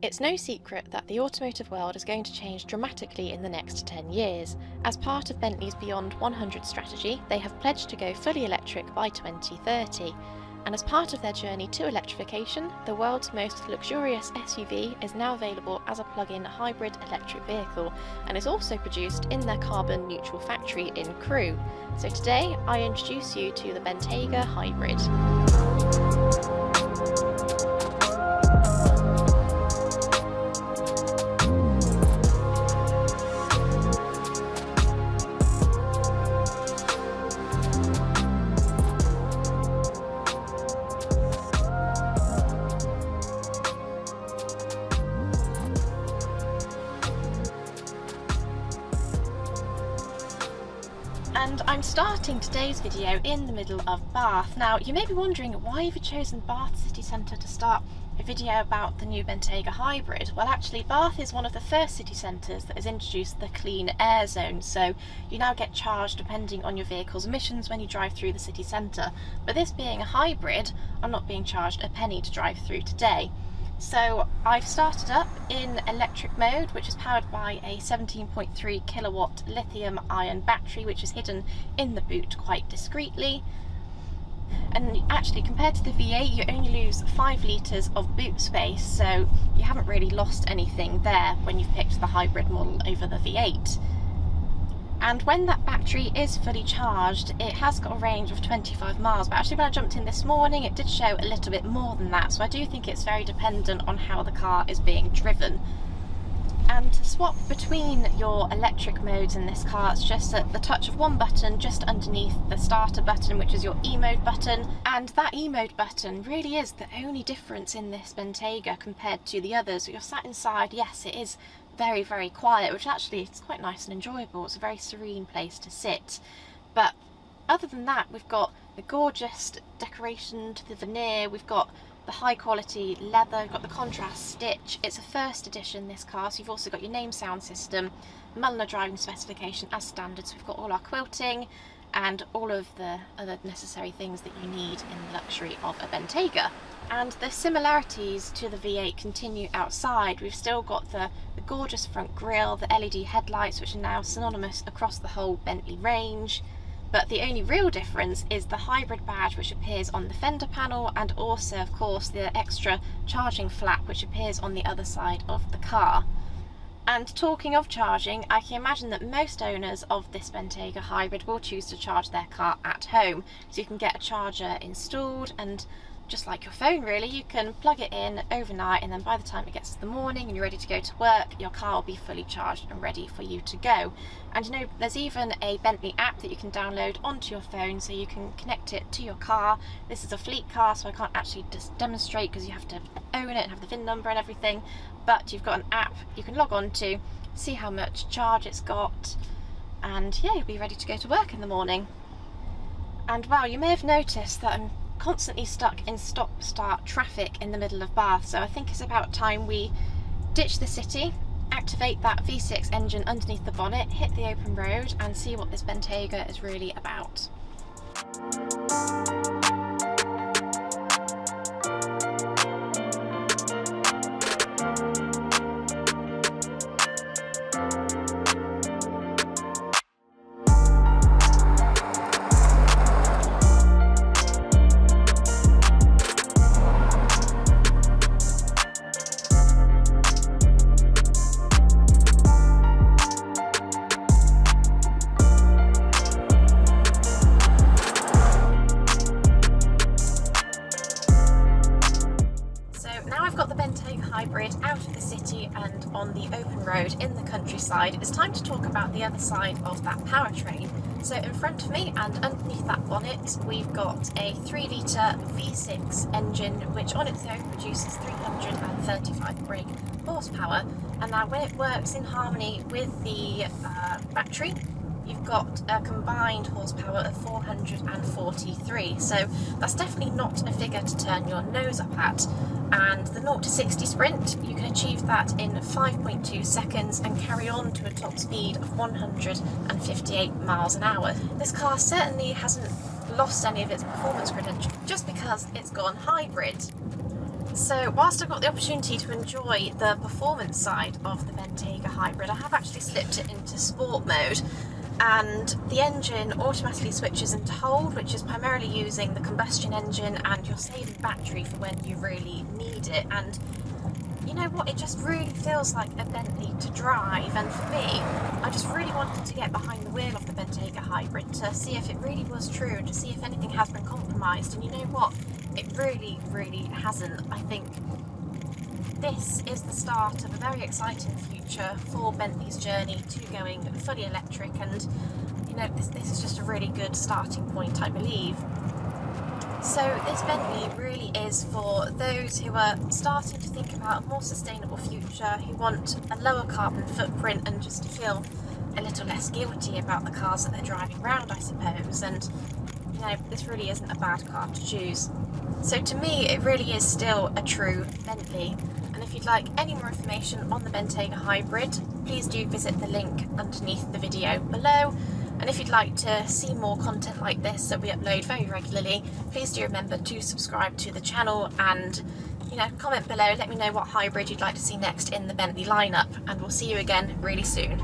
It's no secret that the automotive world is going to change dramatically in the next 10 years. As part of Bentley's Beyond 100 strategy, they have pledged to go fully electric by 2030. And as part of their journey to electrification, the world's most luxurious SUV is now available as a plug-in hybrid electric vehicle and is also produced in their carbon neutral factory in Crewe. So today I introduce you to the Bentayga Hybrid. And I'm starting today's video in the middle of Bath. Now, you may be wondering, why have you chosen Bath city centre to start a video about the new Bentayga Hybrid? Well, actually, Bath is one of the first city centres that has introduced the clean air zone, so you now get charged depending on your vehicle's emissions when you drive through the city centre. But this being a hybrid, I'm not being charged a penny to drive through today. So I've started up in electric mode, which is powered by a 17.3 kilowatt lithium ion battery, which is hidden in the boot quite discreetly. And actually, compared to the V8, you only lose 5 litres of boot space, so you haven't really lost anything there when you've picked the hybrid model over the V8. And when that battery is fully charged, it has got a range of 25 miles, but actually when I jumped in this morning it did show a little bit more than that, so I do think it's very dependent on how the car is being driven. And to swap between your electric modes in this car, it's just at the touch of one button just underneath the starter button, which is your E-mode button. And that E-mode button really is the only difference in this Bentayga compared to the others. You're sat inside, yes, it is very, very quiet, which actually it's quite nice and enjoyable. It's a very serene place to sit. But other than that, we've got the gorgeous decoration to the veneer, we've got the high quality leather, we've got the contrast stitch. It's a first edition, this car, so you've also got your name sound system, Mulliner driving specification as standard, so we've got all our quilting and all of the other necessary things that you need in the luxury of a Bentayga. And the similarities to the V8 continue outside. We've still got the gorgeous front grille, the LED headlights, which are now synonymous across the whole Bentley range. But the only real difference is the hybrid badge, which appears on the fender panel, and also, of course, the extra charging flap, which appears on the other side of the car. And talking of charging, I can imagine that most owners of this Bentayga Hybrid will choose to charge their car at home. So you can get a charger installed, and just like your phone really, you can plug it in overnight, and then by the time it gets to the morning and you're ready to go to work, your car will be fully charged and ready for you to go. And you know, there's even a Bentley app that you can download onto your phone so you can connect it to your car. This is a fleet car, so I can't actually just demonstrate because you have to own it and have the VIN number and everything, but you've got an app you can log on to, see how much charge it's got, and yeah, you'll be ready to go to work in the morning. And wow, you may have noticed that I'm constantly stuck in stop-start traffic in the middle of Bath, so I think it's about time we ditch the city, activate that V6 engine underneath the bonnet, hit the open road and see what this Bentayga is really about. Hybrid out of the city and on the open road in the countryside, it's time to talk about the other side of that powertrain. So in front of me and underneath that bonnet, we've got a 3 litre V6 engine, which on its own produces 335 brake horsepower. And now when it works in harmony with the battery, you've got a combined horsepower of 443, so that's definitely not a figure to turn your nose up at. And the 0 to 60 sprint, you can achieve that in 5.2 seconds and carry on to a top speed of 158 miles an hour. This car certainly hasn't lost any of its performance credentials just because it's gone hybrid. So whilst I've got the opportunity to enjoy the performance side of the Bentayga Hybrid, I have actually slipped it into sport mode, and the engine automatically switches into hold, which is primarily using the combustion engine, and you're saving battery for when you really need it. And you know what, it just really feels like a Bentley to drive, and for me, I just really wanted to get behind the wheel of the Bentayga Hybrid to see if it really was true, and to see if anything has been compromised. And you know what, it really hasn't. I think this is the start of a very exciting future for Bentley's journey to going fully electric, and you know, this is just a really good starting point, I believe. So this Bentley really is for those who are starting to think about a more sustainable future, who want a lower carbon footprint and just to feel a little less guilty about the cars that they're driving around, I suppose. And you know, this really isn't a bad car to choose. So to me, it really is still a true Bentley. And if you'd like any more information on the Bentayga Hybrid, please do visit the link underneath the video below. And if you'd like to see more content like this that we upload very regularly, please do remember to subscribe to the channel, and you know, comment below, let me know what hybrid you'd like to see next in the Bentley lineup, and we'll see you again really soon.